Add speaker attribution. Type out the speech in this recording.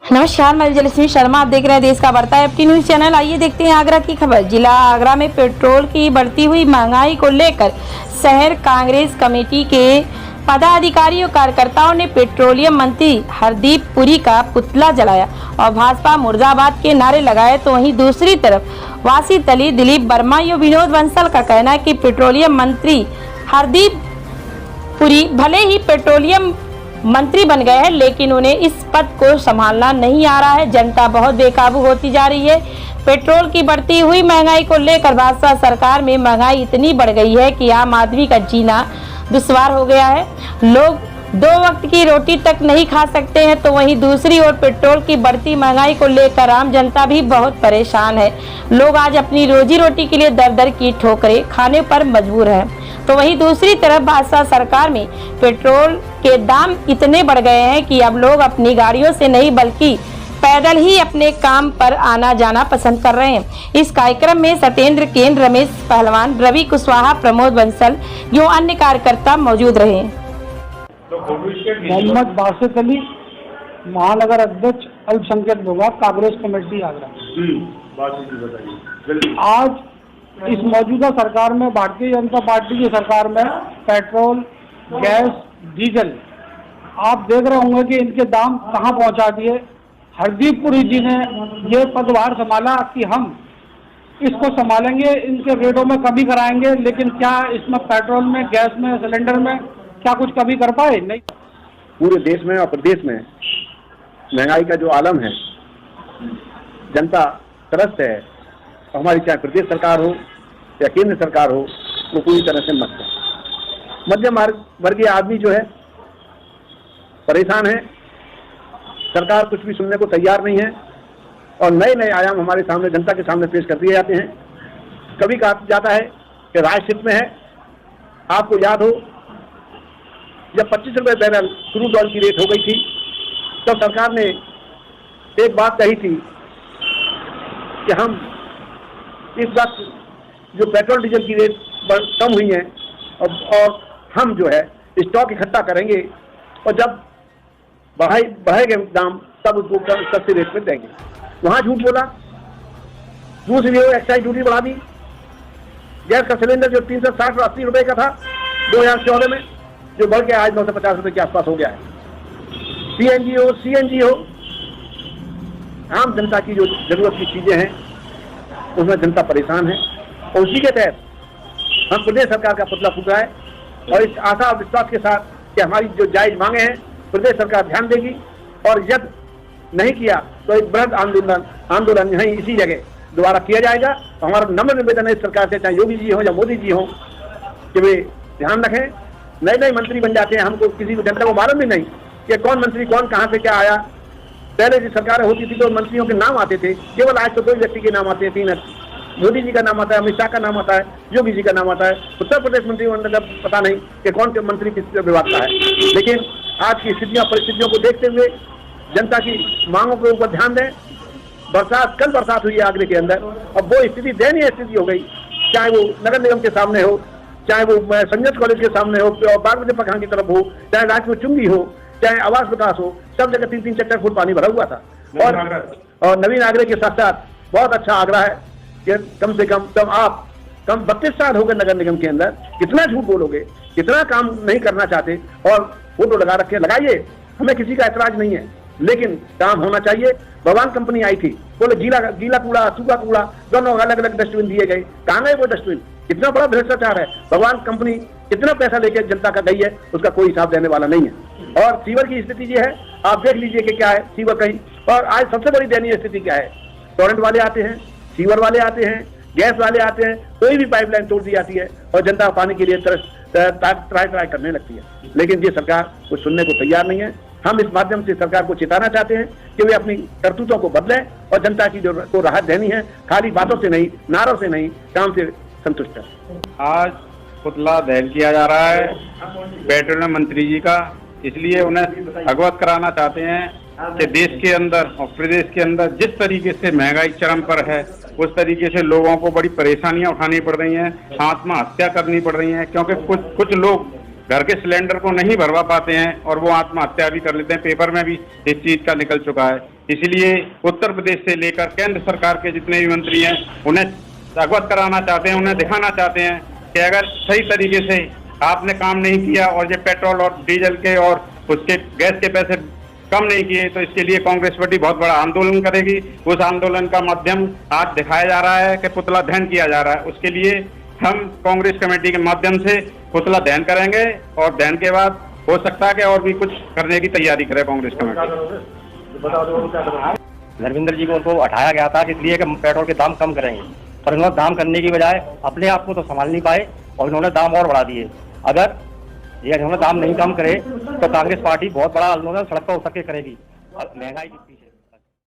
Speaker 1: नमस्कार, मैं जलश्री शर्मा। आप देख रहे हैं देश का बढ़ता है FT न्यूज चैनल। आइए देखते हैं आगरा की खबर। जिला आगरा में पेट्रोल की बढ़ती हुई महंगाई को लेकर शहर कांग्रेस कमेटी के पदाधिकारी और कार्यकर्ताओं ने पेट्रोलियम मंत्री हरदीप पुरी का पुतला जलाया और भाजपा मुर्दाबाद के नारे लगाए। तो वहीं दूसरी तरफ वासी तली दिलीप वर्मा और विनोद बंसल का कहना है कि पेट्रोलियम मंत्री हरदीप पुरी भले ही पेट्रोलियम मंत्री बन गए हैं, लेकिन उन्हें इस पद को संभालना नहीं आ रहा है। जनता बहुत बेकाबू होती जा रही है। पेट्रोल की बढ़ती हुई महंगाई को लेकर भाजपा सरकार में महंगाई इतनी बढ़ गई है कि आम आदमी का जीना दुश्वार हो गया है। लोग 2 वक्त की रोटी तक नहीं खा सकते हैं। तो वहीं दूसरी ओर पेट्रोल की बढ़ती महंगाई को लेकर आम जनता भी बहुत परेशान है। लोग आज अपनी रोजी रोटी के लिए दर दर की ठोकरें खाने पर मजबूर हैं। तो वहीं दूसरी तरफ भाजपा सरकार में पेट्रोल के दाम इतने बढ़ गए हैं कि अब लोग अपनी गाड़ियों से नहीं बल्कि पैदल ही अपने काम पर आना जाना पसंद कर रहे हैं। इस कार्यक्रम में सत्येंद्र केन, रमेश पहलवान, रवि कुशवाहा, प्रमोद बंसल जो अन्य कार्यकर्ता मौजूद रहे।
Speaker 2: मोहम्मद बासित अली, महानगर अध्यक्ष अल्पसंख्यक विभाग, कांग्रेस कमेटी आगरा। आज इस मौजूदा सरकार में, भारतीय जनता पार्टी की सरकार में पेट्रोल, गैस, डीजल आप देख रहे होंगे कि इनके दाम कहां पहुंचा दिए। हरदीप पुरी जी ने ये पदभार संभाला कि हम इसको संभालेंगे, इनके रेटों में कमी कराएंगे, लेकिन क्या इसमें पेट्रोल में, गैस में, सिलेंडर में क्या कुछ कमी कर पाए? नहीं।
Speaker 3: पूरे देश में और प्रदेश में महंगाई का जो आलम है, जनता त्रस्त है। हमारी चाहे प्रदेश सरकार हो या केंद्र सरकार हो, वो पूरी तरह से मस्त है। मध्यम वर्गीय आदमी जो है परेशान है। सरकार कुछ भी सुनने को तैयार नहीं है और नए नए आयाम हमारे सामने, जनता के सामने पेश कर दिए जाते हैं। कभी कहा जाता है कि राजहित में है। आपको याद हो, जब 25 रुपये बैरल क्रूड ऑयल की रेट हो गई थी, तब सरकार ने एक बात कही थी कि हम इस वक्त जो पेट्रोल डीजल की रेट कम हुई है और हम जो है स्टॉक इकट्ठा करेंगे और जब बढ़ेंगे दाम तब उसको सस्ते रेट में देंगे। वहाँ झूठ बोला। दूसरी ओर एक्साइज ड्यूटी बढ़ा दी। गैस का सिलेंडर जो 360 और 80 रुपये का था 2014 में, जो बढ़ के आज 950 रुपये के आसपास हो गया है। CNG हो, CNG हो, आम जनता की जो जरूरत की चीजें हैं उसमें जनता परेशान है। और उसी के तहत हम प्रदेश सरकार का पुतला फूका है और इस आशा और विश्वास के साथ कि हमारी जो जायज मांगे हैं प्रदेश सरकार ध्यान देगी और यदि नहीं किया तो एक बृहद आंदोलन यहीं इसी जगह दोबारा किया जाएगा। हमारा नम्र निवेदन है इस सरकार से, चाहे योगी जी हो या मोदी जी हो, कि वे ध्यान रखें। नए नए मंत्री बन जाते हैं, हमको किसी को जनता को मालूम भी नहीं कि कौन मंत्री कौन कहाँ से क्या आया। पहले जो सरकारें होती थी तो मंत्रियों के नाम आते थे केवल, आज तो 2 व्यक्ति के नाम आते हैं, 3। मोदी जी का नाम आता है, अमित शाह का नाम आता है, योगी जी का नाम आता है। उत्तर प्रदेश मंत्रिमंडल का पता नहीं कि कौन के मंत्री किस विभाग का है। लेकिन आज की परिस्थितियों को देखते हुए जनता की मांगों के ऊपर ध्यान दें। कल बरसात हुई है आगरे के अंदर, अब वो स्थिति दयनीय स्थिति हो गई। चाहे वो नगर निगम के सामने हो, चाहे वो संजय कॉलेज के सामने हो, बागमती प्रखंड की तरफ हो, चाहे राजपुर चुंगी हो, चाहे आवास विकास हो, सब जगह 3-4 फुट पानी भरा हुआ था। और नवीन आगरे के साथ साथ बहुत अच्छा आगरा है कि कम से कम 32 साल हो गए नगर निगम के अंदर। कितना झूठ बोलोगे, कितना काम नहीं करना चाहते और फोटो लगा रखे। लगाइए, हमें किसी का ऐतराज नहीं है, लेकिन काम होना चाहिए। भगवान कंपनी आई थी, बोले गीला कूड़ा, सूखा कूड़ा दोनों अलग अलग डस्टबिन दिए गए। कहाँ गए वो डस्टबिन? कितना बड़ा भ्रष्टाचार है। भगवान कंपनी कितना पैसा लेकर जनता का गई है, उसका कोई हिसाब देने वाला नहीं है। और सीवर की स्थिति ये है, आप देख लीजिए कि क्या है सीवर कहीं। और आज सबसे बड़ी दयनीय स्थिति क्या है, टोरेंट वाले आते हैं, सीवर वाले आते हैं, गैस वाले आते हैं, कोई भी पाइपलाइन तोड़ दी जाती है और जनता पानी के लिए ट्राई करने लगती है। लेकिन ये सरकार कुछ सुनने को तैयार नहीं है। हम इस माध्यम से सरकार को चेताना चाहते हैं कि वे अपनी करतूतों को बदलें और जनता की जरूरत को राहत देनी है। खाली बातों से नहीं, नारों से नहीं, काम से संतुष्ट है।
Speaker 4: आज पुतला दहन किया जा रहा है पेट्रोलियम मंत्री जी का, इसलिए उन्हें अवगत कराना चाहते हैं कि देश के अंदर और प्रदेश के अंदर जिस तरीके से महंगाई चरम पर है, उस तरीके से लोगों को बड़ी परेशानियां उठानी पड़ रही हैं, आत्महत्या करनी पड़ रही हैं, क्योंकि कुछ लोग घर के सिलेंडर को नहीं भरवा पाते हैं और वो आत्महत्या भी कर लेते हैं। पेपर में भी इस चीज का निकल चुका है। इसलिए उत्तर प्रदेश से लेकर केंद्र सरकार के जितने भी मंत्री हैं उन्हें अवगत कराना चाहते हैं, उन्हें दिखाना चाहते हैं कि अगर सही तरीके से आपने काम नहीं किया और ये पेट्रोल और डीजल के और उसके गैस के पैसे कम नहीं किए तो इसके लिए कांग्रेस पार्टी बहुत बड़ा आंदोलन करेगी। उस आंदोलन का माध्यम आज दिखाया जा रहा है कि पुतला दहन किया जा रहा है। उसके लिए हम कांग्रेस कमेटी के माध्यम से पुतला दहन करेंगे और दहन के बाद हो सकता है कि और भी कुछ करने की तैयारी करे कांग्रेस कमेटी।
Speaker 5: धर्मेंद्र जी को उनको हटाया गया था इसलिए कि पेट्रोल के दाम कम करेंगे, पर उन्होंने दाम करने की बजाय अपने आप को तो संभाल नहीं पाए और उन्होंने दाम और बढ़ा दिए। अगर ये उन्होंने दाम नहीं कम करे तो कांग्रेस पार्टी बहुत बड़ा आंदोलन सड़क पर उतर के करेगी। महंगाई के पीछे